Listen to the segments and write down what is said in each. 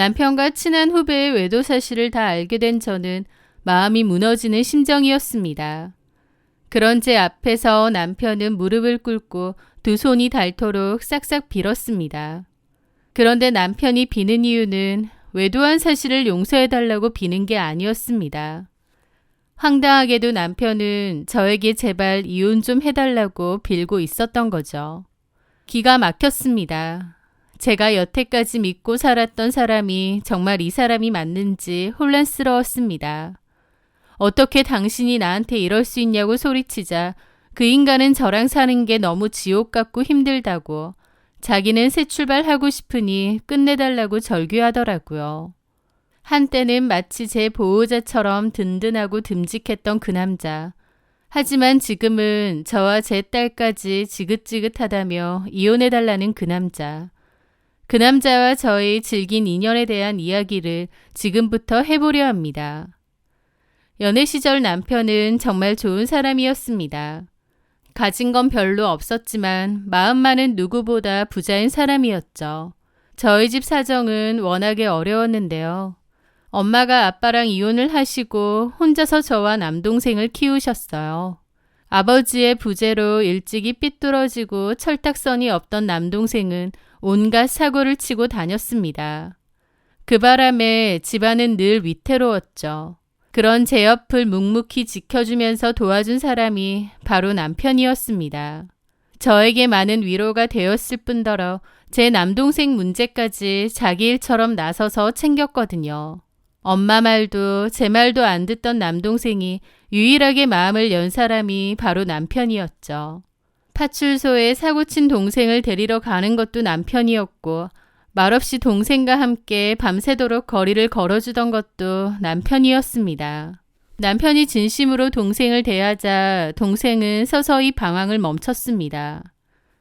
남편과 친한 후배의 외도 사실을 다 알게 된 저는 마음이 무너지는 심정이었습니다. 그런 제 앞에서 남편은 무릎을 꿇고 두 손이 닳도록 싹싹 빌었습니다. 그런데 남편이 비는 이유는 외도한 사실을 용서해달라고 비는 게 아니었습니다. 황당하게도 남편은 저에게 제발 이혼 좀 해달라고 빌고 있었던 거죠. 기가 막혔습니다. 제가 여태까지 믿고 살았던 사람이 정말 이 사람이 맞는지 혼란스러웠습니다. 어떻게 당신이 나한테 이럴 수 있냐고 소리치자 그 인간은 저랑 사는 게 너무 지옥 같고 힘들다고 자기는 새 출발하고 싶으니 끝내달라고 절규하더라고요. 한때는 마치 제 보호자처럼 든든하고 듬직했던 그 남자. 하지만 지금은 저와 제 딸까지 지긋지긋하다며 이혼해달라는 그 남자. 그 남자와 저의 질긴 인연에 대한 이야기를 지금부터 해보려 합니다. 연애 시절 남편은 정말 좋은 사람이었습니다. 가진 건 별로 없었지만 마음만은 누구보다 부자인 사람이었죠. 저희 집 사정은 워낙에 어려웠는데요. 엄마가 아빠랑 이혼을 하시고 혼자서 저와 남동생을 키우셨어요. 아버지의 부재로 일찍이 삐뚤어지고 철딱선이 없던 남동생은 온갖 사고를 치고 다녔습니다. 그 바람에 집안은 늘 위태로웠죠. 그런 제 옆을 묵묵히 지켜주면서 도와준 사람이 바로 남편이었습니다. 저에게 많은 위로가 되었을 뿐더러 제 남동생 문제까지 자기 일처럼 나서서 챙겼거든요. 엄마 말도 제 말도 안 듣던 남동생이 유일하게 마음을 연 사람이 바로 남편이었죠. 파출소에 사고친 동생을 데리러 가는 것도 남편이었고 말없이 동생과 함께 밤새도록 거리를 걸어주던 것도 남편이었습니다. 남편이 진심으로 동생을 대하자 동생은 서서히 방황을 멈췄습니다.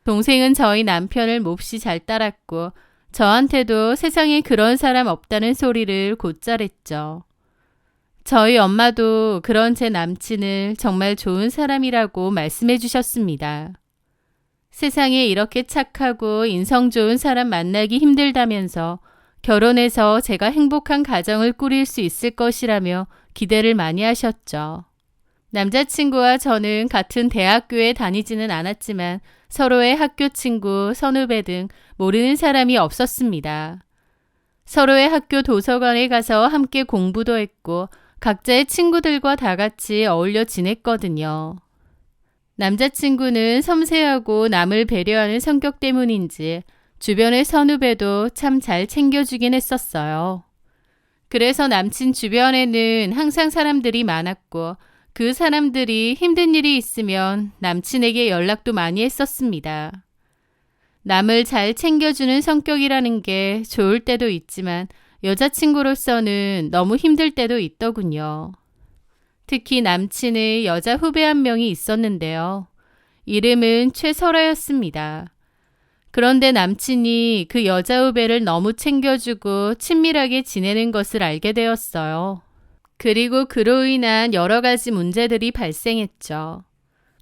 동생은 저희 남편을 몹시 잘 따랐고 저한테도 세상에 그런 사람 없다는 소리를 곧잘 했죠. 저희 엄마도 그런 제 남친을 정말 좋은 사람이라고 말씀해 주셨습니다. 세상에 이렇게 착하고 인성 좋은 사람 만나기 힘들다면서 결혼해서 제가 행복한 가정을 꾸릴 수 있을 것이라며 기대를 많이 하셨죠. 남자친구와 저는 같은 대학교에 다니지는 않았지만 서로의 학교 친구, 선후배 등 모르는 사람이 없었습니다. 서로의 학교 도서관에 가서 함께 공부도 했고 각자의 친구들과 다 같이 어울려 지냈거든요. 남자친구는 섬세하고 남을 배려하는 성격 때문인지 주변의 선후배도 참 잘 챙겨주긴 했었어요. 그래서 남친 주변에는 항상 사람들이 많았고 그 사람들이 힘든 일이 있으면 남친에게 연락도 많이 했었습니다. 남을 잘 챙겨주는 성격이라는 게 좋을 때도 있지만 여자친구로서는 너무 힘들 때도 있더군요. 특히 남친의 여자 후배 한 명이 있었는데요. 이름은 최설아였습니다. 그런데 남친이 그 여자 후배를 너무 챙겨주고 친밀하게 지내는 것을 알게 되었어요. 그리고 그로 인한 여러 가지 문제들이 발생했죠.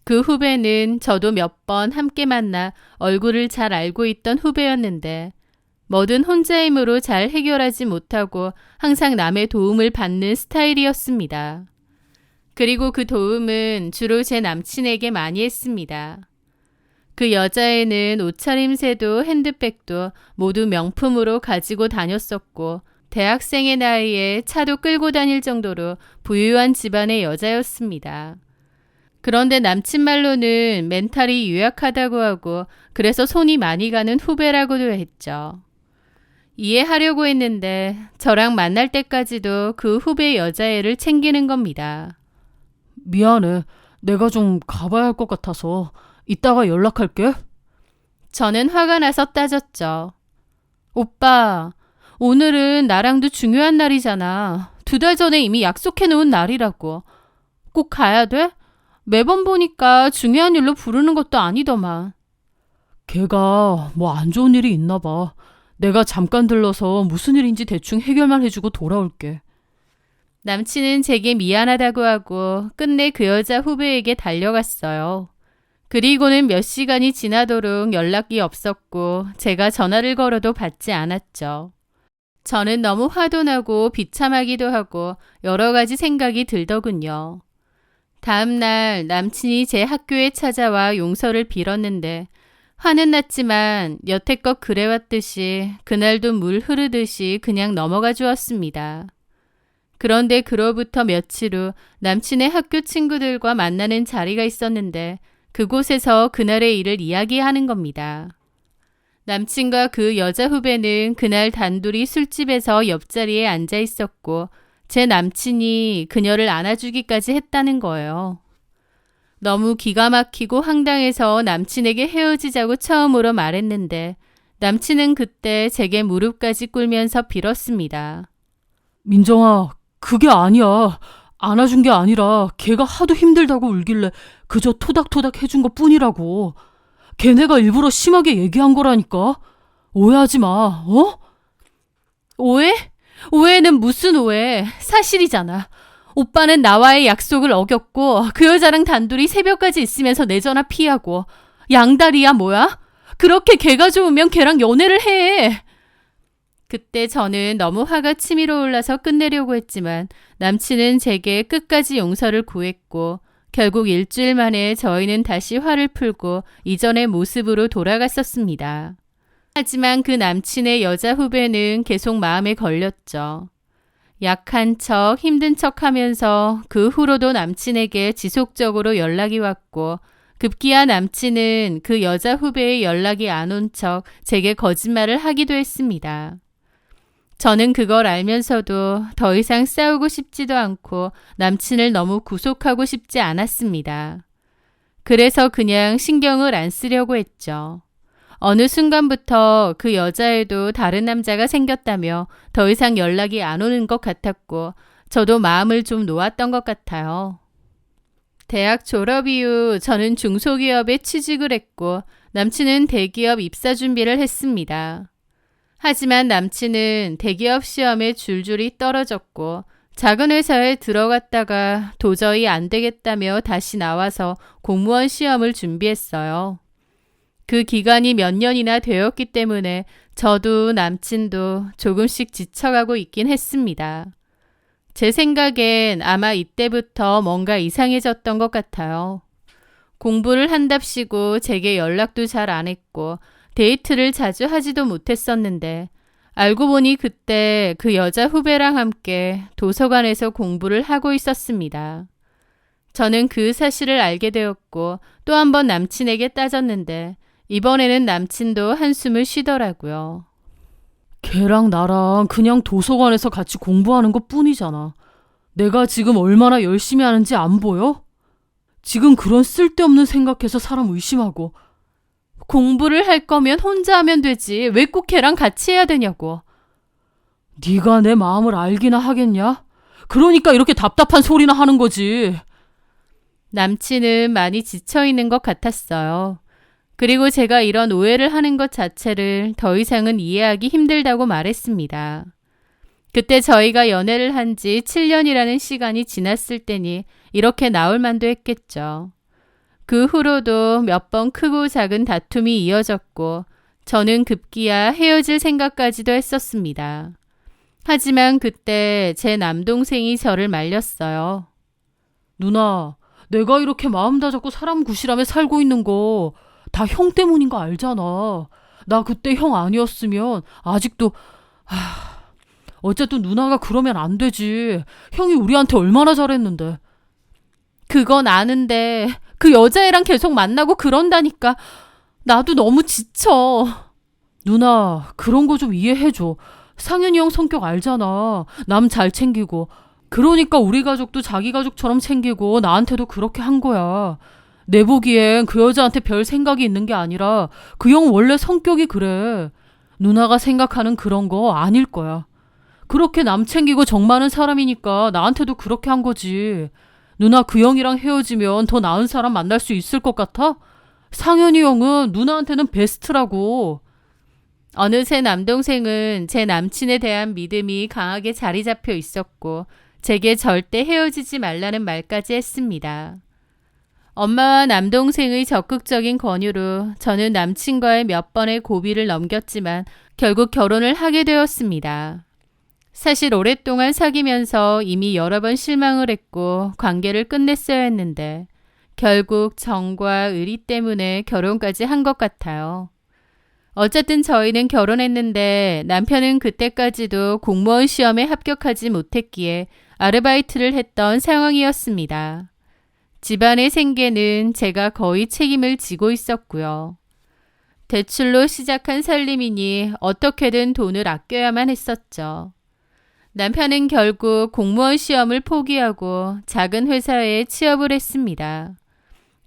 그 후배는 저도 몇 번 함께 만나 얼굴을 잘 알고 있던 후배였는데 뭐든 혼자 힘으로 잘 해결하지 못하고 항상 남의 도움을 받는 스타일이었습니다. 그리고 그 도움은 주로 제 남친에게 많이 했습니다. 그 여자애는 옷차림새도 핸드백도 모두 명품으로 가지고 다녔었고 대학생의 나이에 차도 끌고 다닐 정도로 부유한 집안의 여자였습니다. 그런데 남친 말로는 멘탈이 유약하다고 하고 그래서 손이 많이 가는 후배라고도 했죠. 이해하려고 했는데 저랑 만날 때까지도 그 후배 여자애를 챙기는 겁니다. 미안해. 내가 좀 가봐야 할 것 같아서 이따가 연락할게. 저는 화가 나서 따졌죠. 오빠, 오늘은 나랑도 중요한 날이잖아. 2달 전에 이미 약속해놓은 날이라고. 꼭 가야 돼? 매번 보니까 중요한 일로 부르는 것도 아니더만. 걔가 뭐 안 좋은 일이 있나 봐. 내가 잠깐 들러서 무슨 일인지 대충 해결만 해주고 돌아올게. 남친은 제게 미안하다고 하고 끝내 그 여자 후배에게 달려갔어요. 그리고는 몇 시간이 지나도록 연락이 없었고 제가 전화를 걸어도 받지 않았죠. 저는 너무 화도 나고 비참하기도 하고 여러 가지 생각이 들더군요. 다음 날 남친이 제 학교에 찾아와 용서를 빌었는데 화는 났지만 여태껏 그래왔듯이 그날도 물 흐르듯이 그냥 넘어가 주었습니다. 그런데 그로부터 며칠 후 남친의 학교 친구들과 만나는 자리가 있었는데 그곳에서 그날의 일을 이야기하는 겁니다. 남친과 그 여자 후배는 그날 단둘이 술집에서 옆자리에 앉아 있었고 제 남친이 그녀를 안아주기까지 했다는 거예요. 너무 기가 막히고 황당해서 남친에게 헤어지자고 처음으로 말했는데 남친은 그때 제게 무릎까지 꿇으면서 빌었습니다. 민정아, 그게 아니야. 안아준 게 아니라 걔가 하도 힘들다고 울길래 그저 토닥토닥 해준 것 뿐이라고. 걔네가 일부러 심하게 얘기한 거라니까. 오해하지 마, 어? 오해? 오해는 무슨 오해? 사실이잖아. 오빠는 나와의 약속을 어겼고 그 여자랑 단둘이 새벽까지 있으면서 내 전화 피하고 양다리야 뭐야? 그렇게 걔가 좋으면 걔랑 연애를 해. 그때 저는 너무 화가 치밀어 올라서 끝내려고 했지만 남친은 제게 끝까지 용서를 구했고 결국 일주일 만에 저희는 다시 화를 풀고 이전의 모습으로 돌아갔었습니다. 하지만 그 남친의 여자 후배는 계속 마음에 걸렸죠. 약한 척, 힘든 척 하면서 그 후로도 남친에게 지속적으로 연락이 왔고 급기야 남친은 그 여자 후배의 연락이 안 온 척 제게 거짓말을 하기도 했습니다. 저는 그걸 알면서도 더 이상 싸우고 싶지도 않고 남친을 너무 구속하고 싶지 않았습니다. 그래서 그냥 신경을 안 쓰려고 했죠. 어느 순간부터 그 여자애도 다른 남자가 생겼다며 더 이상 연락이 안 오는 것 같았고 저도 마음을 좀 놓았던 것 같아요. 대학 졸업 이후 저는 중소기업에 취직을 했고 남친은 대기업 입사 준비를 했습니다. 하지만 남친은 대기업 시험에 줄줄이 떨어졌고 작은 회사에 들어갔다가 도저히 안 되겠다며 다시 나와서 공무원 시험을 준비했어요. 그 기간이 몇 년이나 되었기 때문에 저도 남친도 조금씩 지쳐가고 있긴 했습니다. 제 생각엔 아마 이때부터 뭔가 이상해졌던 것 같아요. 공부를 한답시고 제게 연락도 잘 안 했고 데이트를 자주 하지도 못했었는데 알고 보니 그때 그 여자 후배랑 함께 도서관에서 공부를 하고 있었습니다. 저는 그 사실을 알게 되었고 또 한 번 남친에게 따졌는데 이번에는 남친도 한숨을 쉬더라고요. 걔랑 나랑 그냥 도서관에서 같이 공부하는 것 뿐이잖아. 내가 지금 얼마나 열심히 하는지 안 보여? 지금 그런 쓸데없는 생각해서 사람 의심하고. 공부를 할 거면 혼자 하면 되지. 왜 꼭 걔랑 같이 해야 되냐고. 네가 내 마음을 알기나 하겠냐? 그러니까 이렇게 답답한 소리나 하는 거지. 남친은 많이 지쳐있는 것 같았어요. 그리고 제가 이런 오해를 하는 것 자체를 더 이상은 이해하기 힘들다고 말했습니다. 그때 저희가 연애를 한 지 7년이라는 시간이 지났을 때니 이렇게 나올 만도 했겠죠. 그 후로도 몇 번 크고 작은 다툼이 이어졌고 저는 급기야 헤어질 생각까지도 했었습니다. 하지만 그때 제 남동생이 저를 말렸어요. 누나, 내가 이렇게 마음 다잡고 사람 구실하며 살고 있는 거 다 형 때문인 거 알잖아. 나 그때 형 아니었으면 아직도... 어쨌든 누나가 그러면 안 되지. 형이 우리한테 얼마나 잘했는데. 그건 아는데 그 여자애랑 계속 만나고 그런다니까 나도 너무 지쳐. 누나, 그런 거 좀 이해해줘. 상현이 형 성격 알잖아. 남 잘 챙기고. 그러니까 우리 가족도 자기 가족처럼 챙기고 나한테도 그렇게 한 거야. 내 보기엔 그 여자한테 별 생각이 있는 게 아니라 그 형 원래 성격이 그래. 누나가 생각하는 그런 거 아닐 거야. 그렇게 남 챙기고 정 많은 사람이니까 나한테도 그렇게 한 거지. 누나 그 형이랑 헤어지면 더 나은 사람 만날 수 있을 것 같아? 상현이 형은 누나한테는 베스트라고. 어느새 남동생은 제 남친에 대한 믿음이 강하게 자리 잡혀 있었고 제게 절대 헤어지지 말라는 말까지 했습니다. 엄마와 남동생의 적극적인 권유로 저는 남친과의 몇 번의 고비를 넘겼지만 결국 결혼을 하게 되었습니다. 사실 오랫동안 사귀면서 이미 여러 번 실망을 했고 관계를 끝냈어야 했는데 결국 정과 의리 때문에 결혼까지 한 것 같아요. 어쨌든 저희는 결혼했는데 남편은 그때까지도 공무원 시험에 합격하지 못했기에 아르바이트를 했던 상황이었습니다. 집안의 생계는 제가 거의 책임을 지고 있었고요. 대출로 시작한 살림이니 어떻게든 돈을 아껴야만 했었죠. 남편은 결국 공무원 시험을 포기하고 작은 회사에 취업을 했습니다.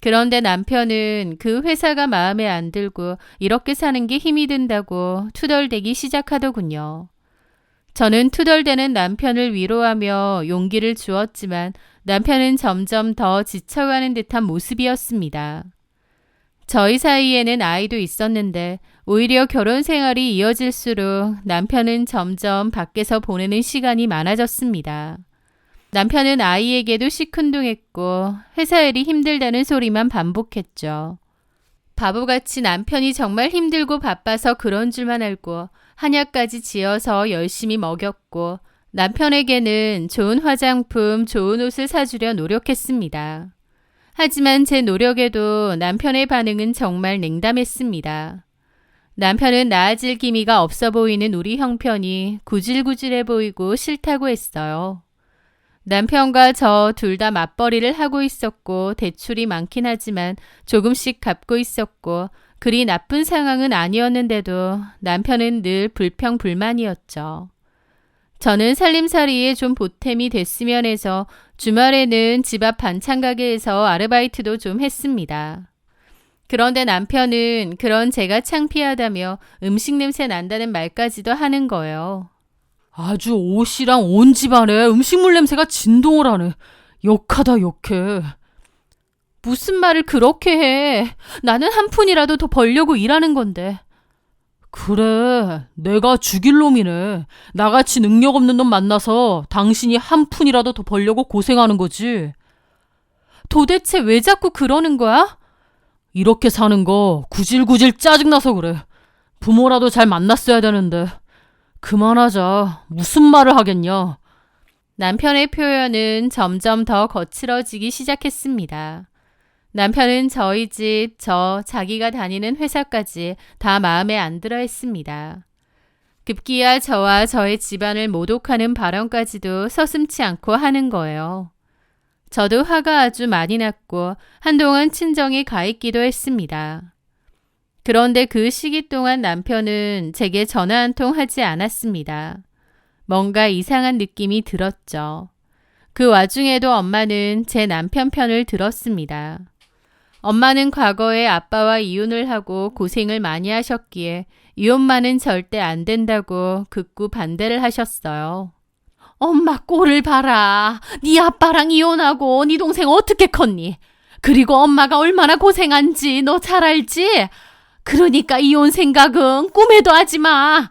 그런데 남편은 그 회사가 마음에 안 들고 이렇게 사는 게 힘이 든다고 투덜대기 시작하더군요. 저는 투덜대는 남편을 위로하며 용기를 주었지만 남편은 점점 더 지쳐가는 듯한 모습이었습니다. 저희 사이에는 아이도 있었는데 오히려 결혼 생활이 이어질수록 남편은 점점 밖에서 보내는 시간이 많아졌습니다. 남편은 아이에게도 시큰둥했고 회사 일이 힘들다는 소리만 반복했죠. 바보같이 남편이 정말 힘들고 바빠서 그런 줄만 알고 한약까지 지어서 열심히 먹였고 남편에게는 좋은 화장품, 좋은 옷을 사주려 노력했습니다. 하지만 제 노력에도 남편의 반응은 정말 냉담했습니다. 남편은 나아질 기미가 없어 보이는 우리 형편이 구질구질해 보이고 싫다고 했어요. 남편과 저 둘 다 맞벌이를 하고 있었고 대출이 많긴 하지만 조금씩 갚고 있었고 그리 나쁜 상황은 아니었는데도 남편은 늘 불평불만이었죠. 저는 살림살이에 좀 보탬이 됐으면 해서 주말에는 집 앞 반찬 가게에서 아르바이트도 좀 했습니다. 그런데 남편은 그런 제가 창피하다며 음식 냄새 난다는 말까지도 하는 거예요. 아주 옷이랑 온 집안에 음식물 냄새가 진동을 하네. 역하다 역해. 무슨 말을 그렇게 해. 나는 한 푼이라도 더 벌려고 일하는 건데. 그래, 내가 죽일 놈이네. 나같이 능력 없는 놈 만나서 당신이 한 푼이라도 더 벌려고 고생하는 거지. 도대체 왜 자꾸 그러는 거야? 이렇게 사는 거 구질구질 짜증나서 그래. 부모라도 잘 만났어야 되는데. 그만하자. 무슨 말을 하겠냐. 남편의 표현은 점점 더 거칠어지기 시작했습니다. 남편은 저희 집, 자기가 다니는 회사까지 다 마음에 안 들어 했습니다. 급기야 저와 저의 집안을 모독하는 발언까지도 서슴지 않고 하는 거예요. 저도 화가 아주 많이 났고 한동안 친정에 가 있기도 했습니다. 그런데 그 시기 동안 남편은 제게 전화 한 통 하지 않았습니다. 뭔가 이상한 느낌이 들었죠. 그 와중에도 엄마는 제 남편 편을 들었습니다. 엄마는 과거에 아빠와 이혼을 하고 고생을 많이 하셨기에 이혼만은 절대 안 된다고 극구 반대를 하셨어요. 엄마 꼴을 봐라. 네 아빠랑 이혼하고 네 동생 어떻게 컸니? 그리고 엄마가 얼마나 고생한지 너 잘 알지? 그러니까 이혼 생각은 꿈에도 하지 마.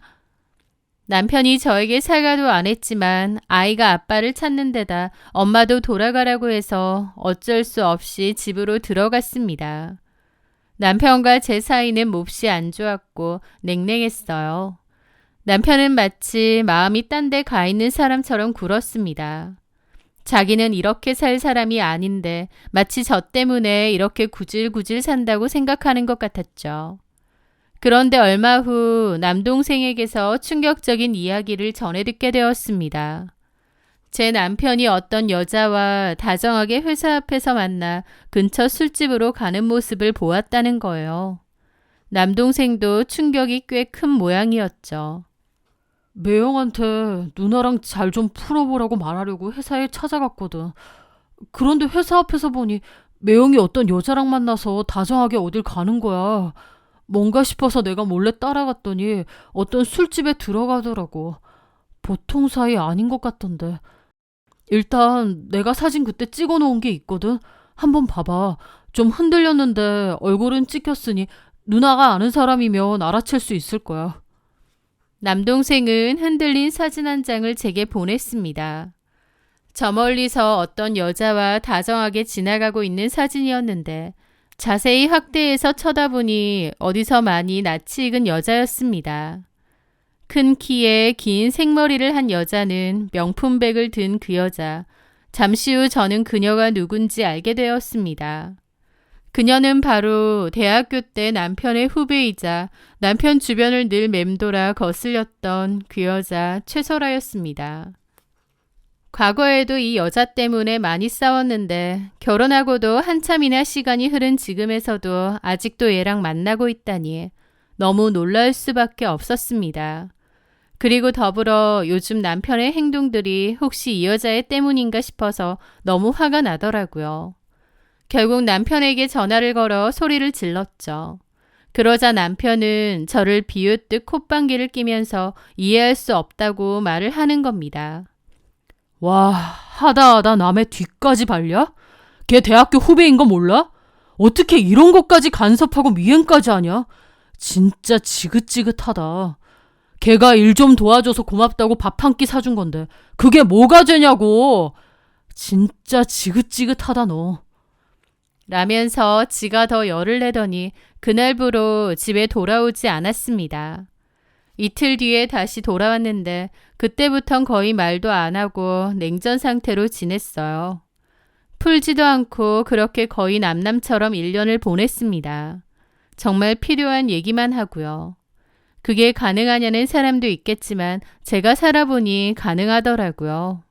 남편이 저에게 사과도 안 했지만 아이가 아빠를 찾는 데다 엄마도 돌아가라고 해서 어쩔 수 없이 집으로 들어갔습니다. 남편과 제 사이는 몹시 안 좋았고 냉랭했어요. 남편은 마치 마음이 딴 데 가 있는 사람처럼 굴었습니다. 자기는 이렇게 살 사람이 아닌데 마치 저 때문에 이렇게 구질구질 산다고 생각하는 것 같았죠. 그런데 얼마 후 남동생에게서 충격적인 이야기를 전해 듣게 되었습니다. 제 남편이 어떤 여자와 다정하게 회사 앞에서 만나 근처 술집으로 가는 모습을 보았다는 거예요. 남동생도 충격이 꽤 큰 모양이었죠. 매형한테 누나랑 잘 좀 풀어보라고 말하려고 회사에 찾아갔거든. 그런데 회사 앞에서 보니 매형이 어떤 여자랑 만나서 다정하게 어딜 가는 거야. 뭔가 싶어서 내가 몰래 따라갔더니 어떤 술집에 들어가더라고. 보통 사이 아닌 것 같던데. 일단 내가 사진 그때 찍어놓은 게 있거든. 한번 봐봐. 좀 흔들렸는데 얼굴은 찍혔으니 누나가 아는 사람이면 알아챌 수 있을 거야. 남동생은 흔들린 사진 한 장을 제게 보냈습니다. 저 멀리서 어떤 여자와 다정하게 지나가고 있는 사진이었는데 자세히 확대해서 쳐다보니 어디서 많이 낯이 익은 여자였습니다. 큰 키에 긴 생머리를 한 여자는 명품백을 든 그 여자. 잠시 후 저는 그녀가 누군지 알게 되었습니다. 그녀는 바로 대학교 때 남편의 후배이자 남편 주변을 늘 맴돌아 거슬렸던 그 여자 최설아였습니다. 과거에도 이 여자 때문에 많이 싸웠는데 결혼하고도 한참이나 시간이 흐른 지금에서도 아직도 얘랑 만나고 있다니 너무 놀라울 수밖에 없었습니다. 그리고 더불어 요즘 남편의 행동들이 혹시 이 여자의 때문인가 싶어서 너무 화가 나더라고요. 결국 남편에게 전화를 걸어 소리를 질렀죠. 그러자 남편은 저를 비웃듯 콧방귀를 끼면서 이해할 수 없다고 말을 하는 겁니다. 와, 하다 남의 뒤까지 발려? 걔 대학교 후배인 거 몰라? 어떻게 이런 것까지 간섭하고 미행까지 하냐? 진짜 지긋지긋하다. 걔가 일 좀 도와줘서 고맙다고 밥 한 끼 사준 건데 그게 뭐가 되냐고. 진짜 지긋지긋하다 너. 라면서 지가 더 열을 내더니 그날부로 집에 돌아오지 않았습니다. 이틀 뒤에 다시 돌아왔는데 그때부턴 거의 말도 안 하고 냉전 상태로 지냈어요. 풀지도 않고 그렇게 거의 남남처럼 1년을 보냈습니다. 정말 필요한 얘기만 하고요. 그게 가능하냐는 사람도 있겠지만 제가 살아보니 가능하더라고요.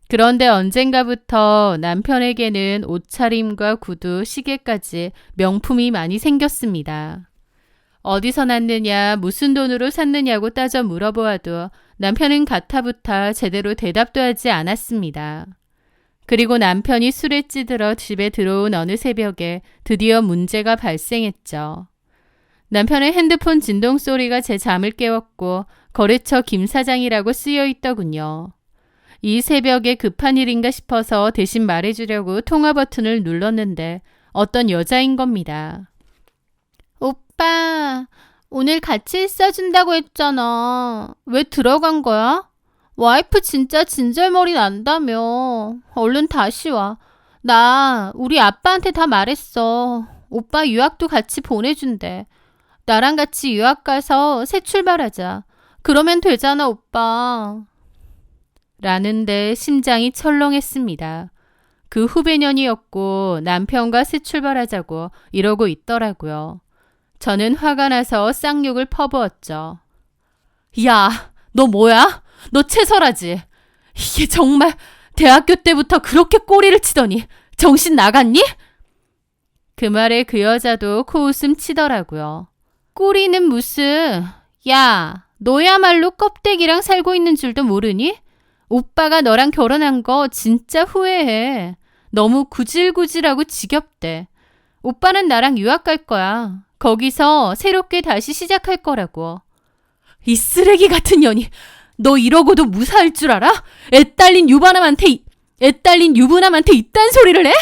그런데 언젠가부터 남편에게는 옷차림과 구두, 시계까지 명품이 많이 생겼습니다. 어디서 났느냐, 무슨 돈으로 샀느냐고 따져 물어보아도 남편은 가타부타 제대로 대답도 하지 않았습니다. 그리고 남편이 술에 찌들어 집에 들어온 어느 새벽에 드디어 문제가 발생했죠. 남편의 핸드폰 진동 소리가 제 잠을 깨웠고 거래처 김 사장이라고 쓰여 있더군요. 이 새벽에 급한 일인가 싶어서 대신 말해주려고 통화 버튼을 눌렀는데 어떤 여자인 겁니다. 오빠, 오늘 같이 있어준다고 했잖아. 왜 들어간 거야? 와이프 진짜 진절머리 난다며. 얼른 다시 와. 나 우리 아빠한테 다 말했어. 오빠 유학도 같이 보내준대. 나랑 같이 유학 가서 새 출발하자. 그러면 되잖아, 오빠. 라는데 심장이 철렁했습니다. 그 후배년이었고 남편과 새 출발하자고 이러고 있더라고요. 저는 화가 나서 쌍욕을 퍼부었죠. 야, 너 뭐야? 너 채설하지? 이게 정말 대학교 때부터 그렇게 꼬리를 치더니 정신 나갔니? 그 말에 그 여자도 코웃음 치더라고요. 꼬리는 무슨... 야, 너야말로 껍데기랑 살고 있는 줄도 모르니? 오빠가 너랑 결혼한 거 진짜 후회해. 너무 구질구질하고 지겹대. 오빠는 나랑 유학 갈 거야. 거기서 새롭게 다시 시작할 거라고. 이 쓰레기 같은 년이 너 이러고도 무사할 줄 알아? 애 딸린 유부남한테 이딴 소리를 해?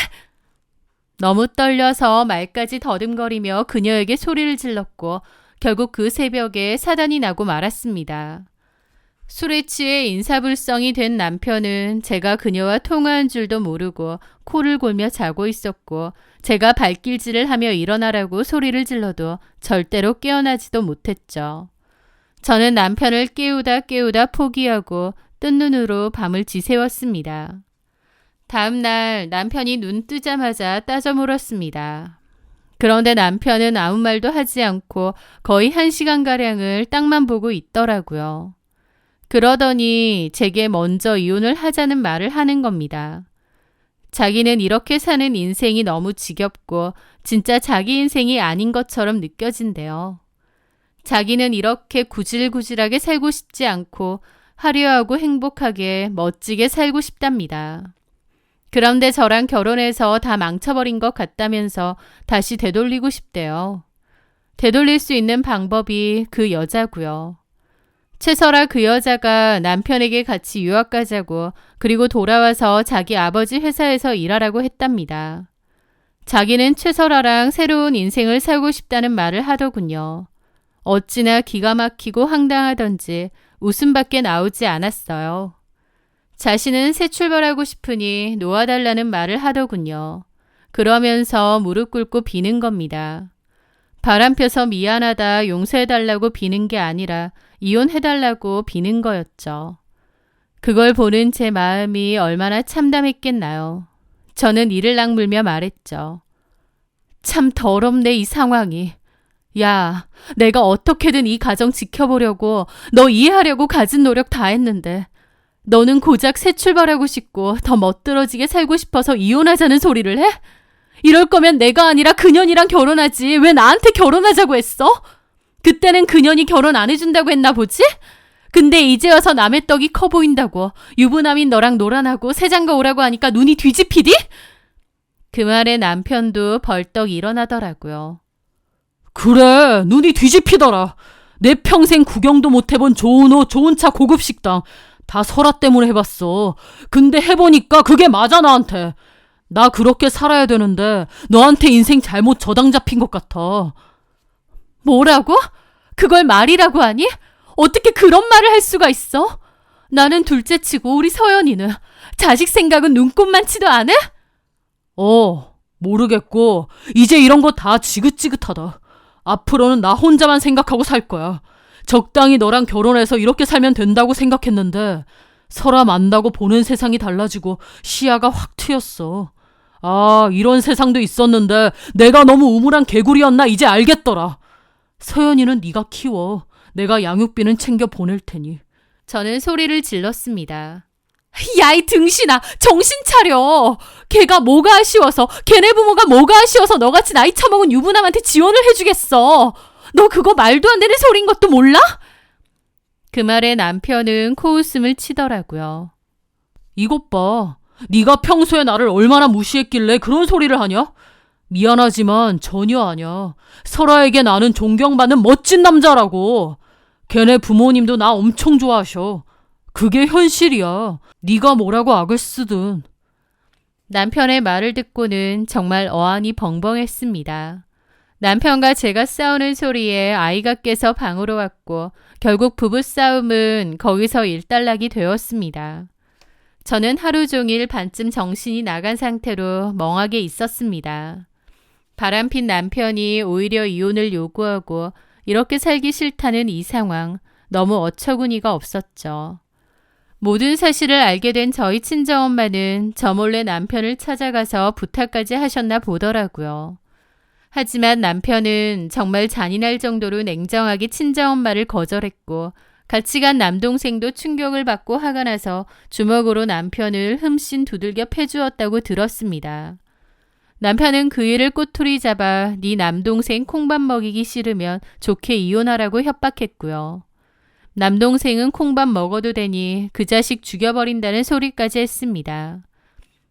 너무 떨려서 말까지 더듬거리며 그녀에게 소리를 질렀고 결국 그 새벽에 사단이 나고 말았습니다. 술에 취해 인사불성이 된 남편은 제가 그녀와 통화한 줄도 모르고 코를 골며 자고 있었고 제가 발길질을 하며 일어나라고 소리를 질러도 절대로 깨어나지도 못했죠. 저는 남편을 깨우다 포기하고 뜬 눈으로 밤을 지새웠습니다. 다음 날 남편이 눈 뜨자마자 따져 물었습니다. 그런데 남편은 아무 말도 하지 않고 거의 1시간가량을 땅만 보고 있더라고요. 그러더니 제게 먼저 이혼을 하자는 말을 하는 겁니다. 자기는 이렇게 사는 인생이 너무 지겹고 진짜 자기 인생이 아닌 것처럼 느껴진대요. 자기는 이렇게 구질구질하게 살고 싶지 않고 화려하고 행복하게 멋지게 살고 싶답니다. 그런데 저랑 결혼해서 다 망쳐버린 것 같다면서 다시 되돌리고 싶대요. 되돌릴 수 있는 방법이 그 여자고요. 채설아 그 여자가 남편에게 같이 유학 가자고 그리고 돌아와서 자기 아버지 회사에서 일하라고 했답니다. 자기는 채설아랑 새로운 인생을 살고 싶다는 말을 하더군요. 어찌나 기가 막히고 황당하던지 웃음밖에 나오지 않았어요. 자신은 새 출발하고 싶으니 놓아달라는 말을 하더군요. 그러면서 무릎 꿇고 비는 겁니다. 바람펴서 미안하다 용서해달라고 비는 게 아니라 이혼해달라고 비는 거였죠. 그걸 보는 제 마음이 얼마나 참담했겠나요. 저는 이를 악물며 말했죠. 참 더럽네 이 상황이. 야, 내가 어떻게든 이 가정 지켜보려고 너 이해하려고 가진 노력 다 했는데 너는 고작 새 출발하고 싶고 더 멋들어지게 살고 싶어서 이혼하자는 소리를 해? 이럴 거면 내가 아니라 그년이랑 결혼하지 왜 나한테 결혼하자고 했어? 그때는 그년이 결혼 안 해준다고 했나 보지? 근데 이제 와서 남의 떡이 커 보인다고 유부남인 너랑 놀아나고 새장가 오라고 하니까 눈이 뒤집히디? 그 말에 남편도 벌떡 일어나더라고요. 그래, 눈이 뒤집히더라. 내 평생 구경도 못 해본 좋은 옷, 좋은 차, 고급 식당 다 설아 때문에 해봤어. 근데 해보니까 그게 맞아 나한테. 나 그렇게 살아야 되는데 너한테 인생 잘못 저당 잡힌 것 같아. 뭐라고? 그걸 말이라고 하니? 어떻게 그런 말을 할 수가 있어? 나는 둘째치고 우리 서연이는 자식 생각은 눈꼽만치도 안 해? 모르겠고 이제 이런 거 다 지긋지긋하다. 앞으로는 나 혼자만 생각하고 살 거야. 적당히 너랑 결혼해서 이렇게 살면 된다고 생각했는데 설아 만나고 보는 세상이 달라지고 시야가 확 트였어. 아, 이런 세상도 있었는데 내가 너무 우물한 개구리였나 이제 알겠더라. 서연이는 네가 키워. 내가 양육비는 챙겨 보낼 테니. 저는 소리를 질렀습니다. 야, 이 등신아, 정신 차려. 걔가 뭐가 아쉬워서, 걔네 부모가 뭐가 아쉬워서 너같이 나이 처먹은 유부남한테 지원을 해주겠어. 너 그거 말도 안 되는 소린 것도 몰라? 그 말에 남편은 코웃음을 치더라고요. 이것 봐. 네가 평소에 나를 얼마나 무시했길래 그런 소리를 하냐? 미안하지만 전혀 아니야. 설아에게 나는 존경받는 멋진 남자라고. 걔네 부모님도 나 엄청 좋아하셔. 그게 현실이야. 네가 뭐라고 악을 쓰든. 남편의 말을 듣고는 정말 어안이 벙벙했습니다. 남편과 제가 싸우는 소리에 아이가 깨서 방으로 왔고 결국 부부싸움은 거기서 일단락이 되었습니다. 저는 하루 종일 반쯤 정신이 나간 상태로 멍하게 있었습니다. 바람핀 남편이 오히려 이혼을 요구하고 이렇게 살기 싫다는 이 상황, 너무 어처구니가 없었죠. 모든 사실을 알게 된 저희 친정엄마는 저 몰래 남편을 찾아가서 부탁까지 하셨나 보더라고요. 하지만 남편은 정말 잔인할 정도로 냉정하게 친정엄마를 거절했고 같이 간 남동생도 충격을 받고 화가 나서 주먹으로 남편을 흠씬 두들겨 패주었다고 들었습니다. 남편은 그 일을 꼬투리 잡아 네 남동생 콩밥 먹이기 싫으면 좋게 이혼하라고 협박했고요. 남동생은 콩밥 먹어도 되니 그 자식 죽여버린다는 소리까지 했습니다.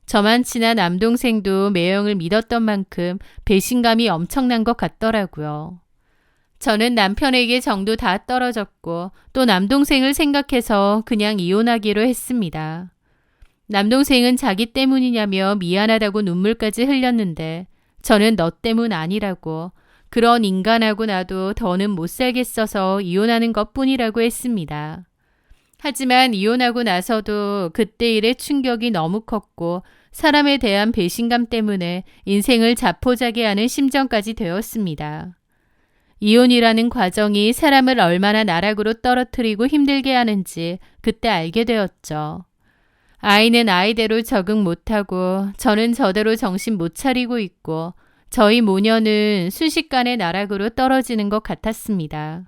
저만치나 남동생도 매형을 믿었던 만큼 배신감이 엄청난 것 같더라고요. 저는 남편에게 정도 다 떨어졌고 또 남동생을 생각해서 그냥 이혼하기로 했습니다. 남동생은 자기 때문이냐며 미안하다고 눈물까지 흘렸는데 저는 너 때문 아니라고 그런 인간하고 나도 더는 못 살겠어서 이혼하는 것뿐이라고 했습니다. 하지만 이혼하고 나서도 그때 일의 충격이 너무 컸고 사람에 대한 배신감 때문에 인생을 자포자기 하는 심정까지 되었습니다. 이혼이라는 과정이 사람을 얼마나 나락으로 떨어뜨리고 힘들게 하는지 그때 알게 되었죠. 아이는 아이대로 적응 못하고 저는 저대로 정신 못 차리고 있고 저희 모녀는 순식간에 나락으로 떨어지는 것 같았습니다.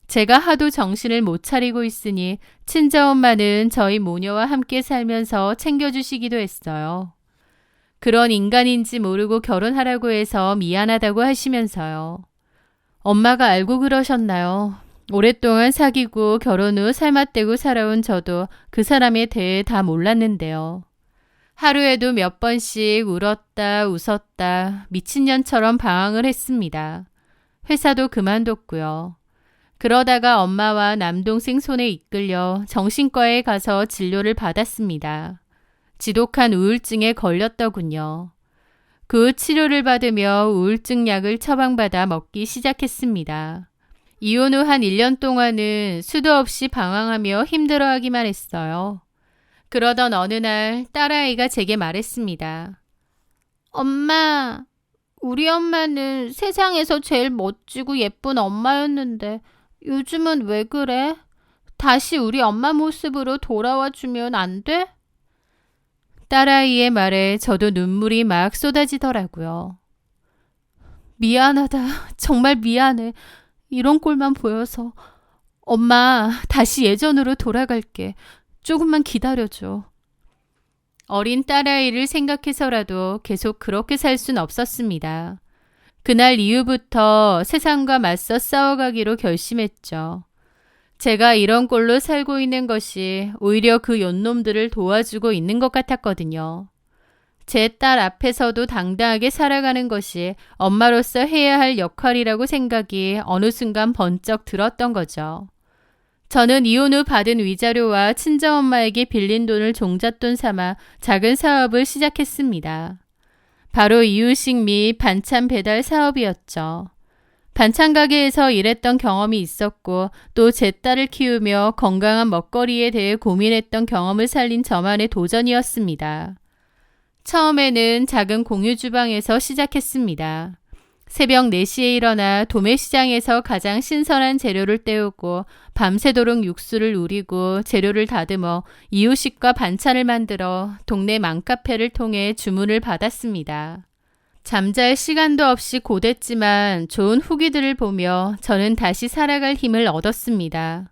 제가 하도 정신을 못 차리고 있으니 친정엄마는 저희 모녀와 함께 살면서 챙겨주시기도 했어요. 그런 인간인지 모르고 결혼하라고 해서 미안하다고 하시면서요. 엄마가 알고 그러셨나요? 오랫동안 사귀고 결혼 후 살맛대고 살아온 저도 그 사람에 대해 다 몰랐는데요. 하루에도 몇 번씩 울었다 웃었다 미친년처럼 방황을 했습니다. 회사도 그만뒀고요. 그러다가 엄마와 남동생 손에 이끌려 정신과에 가서 진료를 받았습니다. 지독한 우울증에 걸렸더군요. 그 치료를 받으며 우울증 약을 처방받아 먹기 시작했습니다. 이혼 후 한 1년 동안은 수도 없이 방황하며 힘들어하기만 했어요. 그러던 어느 날 딸아이가 제게 말했습니다. 엄마, 우리 엄마는 세상에서 제일 멋지고 예쁜 엄마였는데 요즘은 왜 그래? 다시 우리 엄마 모습으로 돌아와 주면 안 돼? 딸아이의 말에 저도 눈물이 막 쏟아지더라고요. 미안하다. 정말 미안해. 이런 꼴만 보여서. 엄마, 다시 예전으로 돌아갈게. 조금만 기다려줘. 어린 딸아이를 생각해서라도 계속 그렇게 살 순 없었습니다. 그날 이후부터 세상과 맞서 싸워가기로 결심했죠. 제가 이런 꼴로 살고 있는 것이 오히려 그 연놈들을 도와주고 있는 것 같았거든요. 제 딸 앞에서도 당당하게 살아가는 것이 엄마로서 해야 할 역할이라고 생각이 어느 순간 번쩍 들었던 거죠. 저는 이혼 후 받은 위자료와 친정엄마에게 빌린 돈을 종잣돈 삼아 작은 사업을 시작했습니다. 바로 이유식 및 반찬 배달 사업이었죠. 반찬 가게에서 일했던 경험이 있었고 또 제 딸을 키우며 건강한 먹거리에 대해 고민했던 경험을 살린 저만의 도전이었습니다. 처음에는 작은 공유 주방에서 시작했습니다. 새벽 4시에 일어나 도매시장에서 가장 신선한 재료를 떼우고 밤새도록 육수를 우리고 재료를 다듬어 이유식과 반찬을 만들어 동네 맘카페를 통해 주문을 받았습니다. 잠잘 시간도 없이 고됐지만 좋은 후기들을 보며 저는 다시 살아갈 힘을 얻었습니다.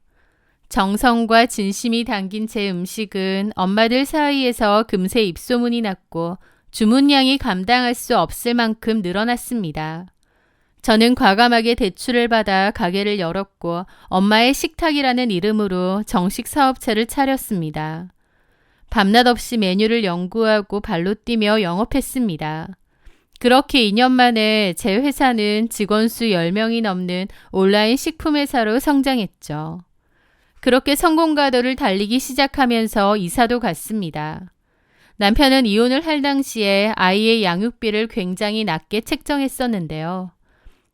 정성과 진심이 담긴 제 음식은 엄마들 사이에서 금세 입소문이 났고 주문량이 감당할 수 없을 만큼 늘어났습니다. 저는 과감하게 대출을 받아 가게를 열었고 엄마의 식탁이라는 이름으로 정식 사업체를 차렸습니다. 밤낮 없이 메뉴를 연구하고 발로 뛰며 영업했습니다. 그렇게 2년 만에 제 회사는 직원 수 10명이 넘는 온라인 식품회사로 성장했죠. 그렇게 성공가도를 달리기 시작하면서 이사도 갔습니다. 남편은 이혼을 할 당시에 아이의 양육비를 굉장히 낮게 책정했었는데요.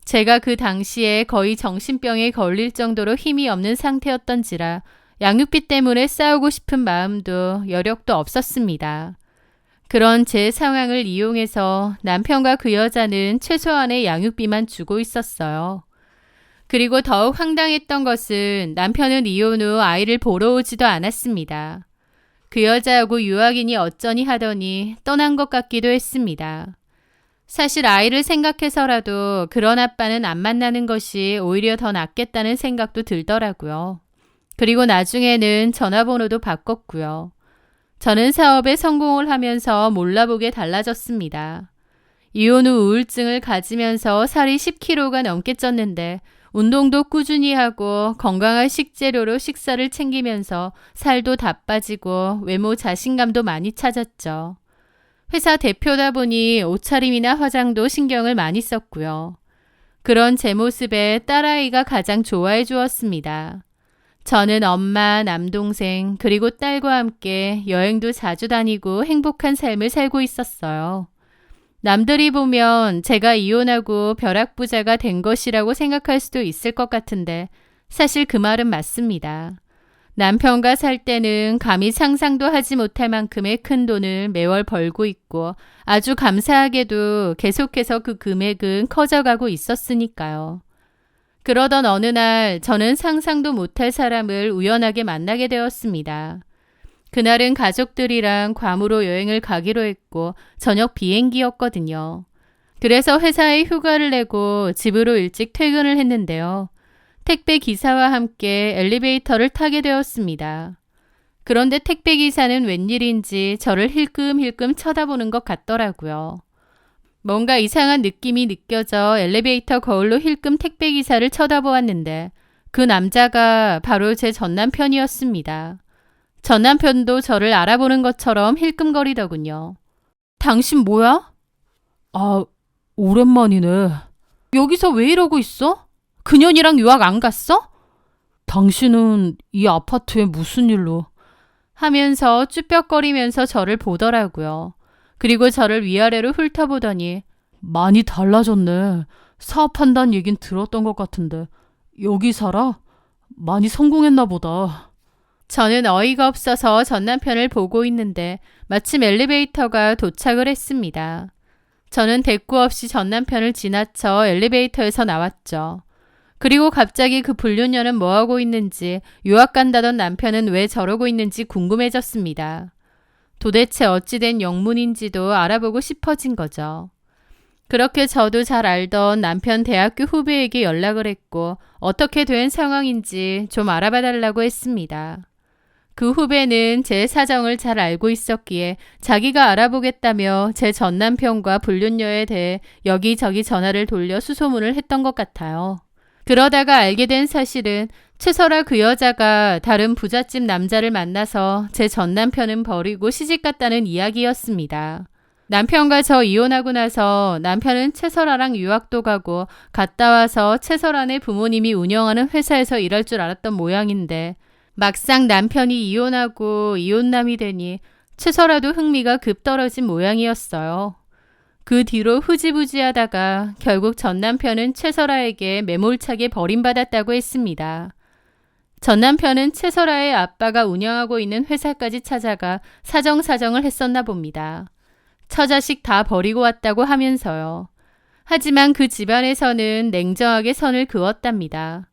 제가 그 당시에 거의 정신병에 걸릴 정도로 힘이 없는 상태였던지라 양육비 때문에 싸우고 싶은 마음도 여력도 없었습니다. 그런 제 상황을 이용해서 남편과 그 여자는 최소한의 양육비만 주고 있었어요. 그리고 더욱 황당했던 것은 남편은 이혼 후 아이를 보러 오지도 않았습니다. 그 여자하고 유학이니 어쩌니 하더니 떠난 것 같기도 했습니다. 사실 아이를 생각해서라도 그런 아빠는 안 만나는 것이 오히려 더 낫겠다는 생각도 들더라고요. 그리고 나중에는 전화번호도 바꿨고요. 저는 사업에 성공을 하면서 몰라보게 달라졌습니다. 이혼 후 우울증을 가지면서 살이 10kg가 넘게 쪘는데 운동도 꾸준히 하고 건강한 식재료로 식사를 챙기면서 살도 다 빠지고 외모 자신감도 많이 찾았죠. 회사 대표다 보니 옷차림이나 화장도 신경을 많이 썼고요. 그런 제 모습에 딸아이가 가장 좋아해 주었습니다. 저는 엄마, 남동생, 그리고 딸과 함께 여행도 자주 다니고 행복한 삶을 살고 있었어요. 남들이 보면 제가 이혼하고 벼락부자가 된 것이라고 생각할 수도 있을 것 같은데 사실 그 말은 맞습니다. 남편과 살 때는 감히 상상도 하지 못할 만큼의 큰 돈을 매월 벌고 있고 아주 감사하게도 계속해서 그 금액은 커져가고 있었으니까요. 그러던 어느 날 저는 상상도 못할 사람을 우연하게 만나게 되었습니다. 그날은 가족들이랑 괌으로 여행을 가기로 했고 저녁 비행기였거든요. 그래서 회사에 휴가를 내고 집으로 일찍 퇴근을 했는데요. 택배 기사와 함께 엘리베이터를 타게 되었습니다. 그런데 택배 기사는 웬일인지 저를 힐끔힐끔 쳐다보는 것 같더라고요. 뭔가 이상한 느낌이 느껴져 엘리베이터 거울로 힐끔 택배 기사를 쳐다보았는데 그 남자가 바로 제 전남편이었습니다. 전남편도 저를 알아보는 것처럼 힐끔거리더군요. 당신 뭐야? 아, 오랜만이네. 여기서 왜 이러고 있어? 그년이랑 유학 안 갔어? 당신은 이 아파트에 무슨 일로? 하면서 쭈뼛거리면서 저를 보더라고요. 그리고 저를 위아래로 훑어보더니 많이 달라졌네. 사업한다는 얘긴 들었던 것 같은데 여기 살아? 많이 성공했나 보다. 저는 어이가 없어서 전 남편을 보고 있는데 마침 엘리베이터가 도착을 했습니다. 저는 대꾸 없이 전 남편을 지나쳐 엘리베이터에서 나왔죠. 그리고 갑자기 그 불륜녀는 뭐하고 있는지, 유학 간다던 남편은 왜 저러고 있는지 궁금해졌습니다. 도대체 어찌된 영문인지도 알아보고 싶어진 거죠. 그렇게 저도 잘 알던 남편 대학교 후배에게 연락을 했고 어떻게 된 상황인지 좀 알아봐 달라고 했습니다. 그 후배는 제 사정을 잘 알고 있었기에 자기가 알아보겠다며 제 전 남편과 불륜녀에 대해 여기저기 전화를 돌려 수소문을 했던 것 같아요. 그러다가 알게 된 사실은 최설아 그 여자가 다른 부잣집 남자를 만나서 제 전 남편은 버리고 시집갔다는 이야기였습니다. 남편과 저 이혼하고 나서 남편은 최설아랑 유학도 가고 갔다 와서 최설아네 부모님이 운영하는 회사에서 일할 줄 알았던 모양인데 막상 남편이 이혼하고 이혼남이 되니 최설아도 흥미가 급 떨어진 모양이었어요. 그 뒤로 흐지부지하다가 결국 전 남편은 최설아에게 매몰차게 버림받았다고 했습니다. 전 남편은 최설아의 아빠가 운영하고 있는 회사까지 찾아가 사정사정을 했었나 봅니다. 처자식 다 버리고 왔다고 하면서요. 하지만 그 집안에서는 냉정하게 선을 그었답니다.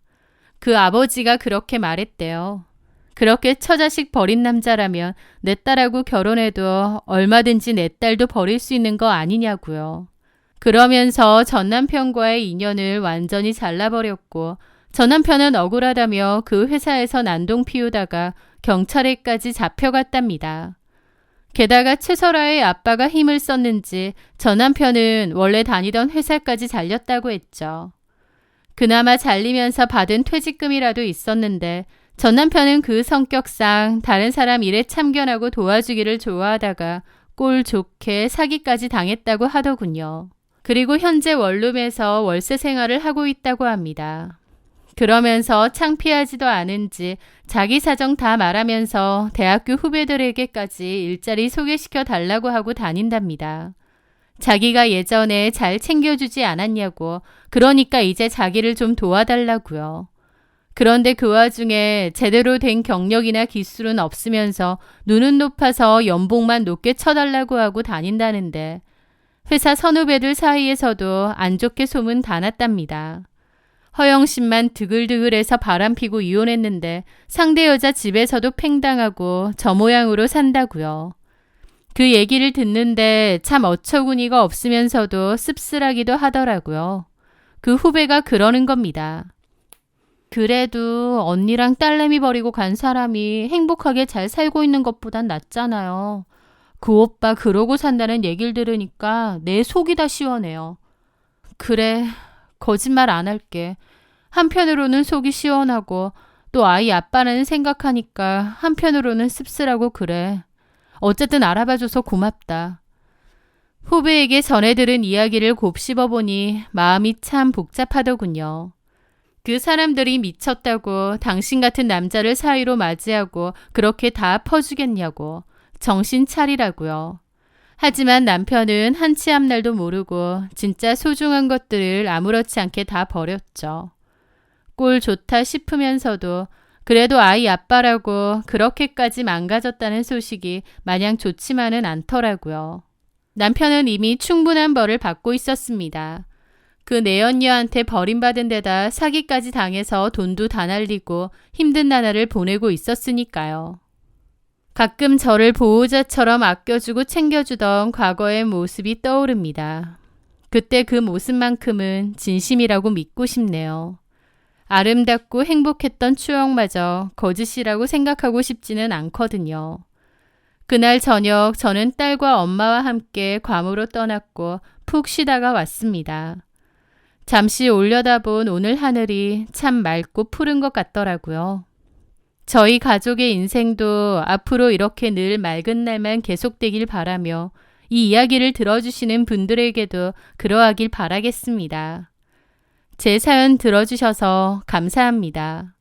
그 아버지가 그렇게 말했대요. 그렇게 처자식 버린 남자라면 내 딸하고 결혼해도 얼마든지 내 딸도 버릴 수 있는 거 아니냐고요. 그러면서 전 남편과의 인연을 완전히 잘라버렸고 전 남편은 억울하다며 그 회사에서 난동 피우다가 경찰에까지 잡혀갔답니다. 게다가 최설아의 아빠가 힘을 썼는지 전 남편은 원래 다니던 회사까지 잘렸다고 했죠. 그나마 잘리면서 받은 퇴직금이라도 있었는데 전 남편은 그 성격상 다른 사람 일에 참견하고 도와주기를 좋아하다가 꼴 좋게 사기까지 당했다고 하더군요. 그리고 현재 원룸에서 월세 생활을 하고 있다고 합니다. 그러면서 창피하지도 않은지 자기 사정 다 말하면서 대학교 후배들에게까지 일자리 소개시켜 달라고 하고 다닌답니다. 자기가 예전에 잘 챙겨주지 않았냐고, 그러니까 이제 자기를 좀 도와달라고요. 그런데 그 와중에 제대로 된 경력이나 기술은 없으면서 눈은 높아서 연봉만 높게 쳐달라고 하고 다닌다는데 회사 선후배들 사이에서도 안 좋게 소문 다 났답니다. 허영심만 드글드글해서 바람피고 이혼했는데 상대 여자 집에서도 팽당하고 저 모양으로 산다고요. 그 얘기를 듣는데 참 어처구니가 없으면서도 씁쓸하기도 하더라고요. 그 후배가 그러는 겁니다. 그래도 언니랑 딸내미 버리고 간 사람이 행복하게 잘 살고 있는 것보단 낫잖아요. 그 오빠 그러고 산다는 얘기를 들으니까 내 속이 다 시원해요. 그래, 거짓말 안 할게. 한편으로는 속이 시원하고 또 아이 아빠라는 생각하니까 한편으로는 씁쓸하고 그래. 어쨌든 알아봐줘서 고맙다. 후배에게 전해 들은 이야기를 곱씹어보니 마음이 참 복잡하더군요. 그 사람들이 미쳤다고 당신 같은 남자를 사위로 맞이하고 그렇게 다 퍼주겠냐고. 정신 차리라고요. 하지만 남편은 한치 앞날도 모르고 진짜 소중한 것들을 아무렇지 않게 다 버렸죠. 꼴 좋다 싶으면서도 그래도 아이 아빠라고 그렇게까지 망가졌다는 소식이 마냥 좋지만은 않더라고요. 남편은 이미 충분한 벌을 받고 있었습니다. 그 내연녀한테 버림받은 데다 사기까지 당해서 돈도 다 날리고 힘든 나날을 보내고 있었으니까요. 가끔 저를 보호자처럼 아껴주고 챙겨주던 과거의 모습이 떠오릅니다. 그때 그 모습만큼은 진심이라고 믿고 싶네요. 아름답고 행복했던 추억마저 거짓이라고 생각하고 싶지는 않거든요. 그날 저녁 저는 딸과 엄마와 함께 괌으로 떠났고 푹 쉬다가 왔습니다. 잠시 올려다본 오늘 하늘이 참 맑고 푸른 것 같더라고요. 저희 가족의 인생도 앞으로 이렇게 늘 맑은 날만 계속되길 바라며 이 이야기를 들어주시는 분들에게도 그러하길 바라겠습니다. 제 사연 들어주셔서 감사합니다.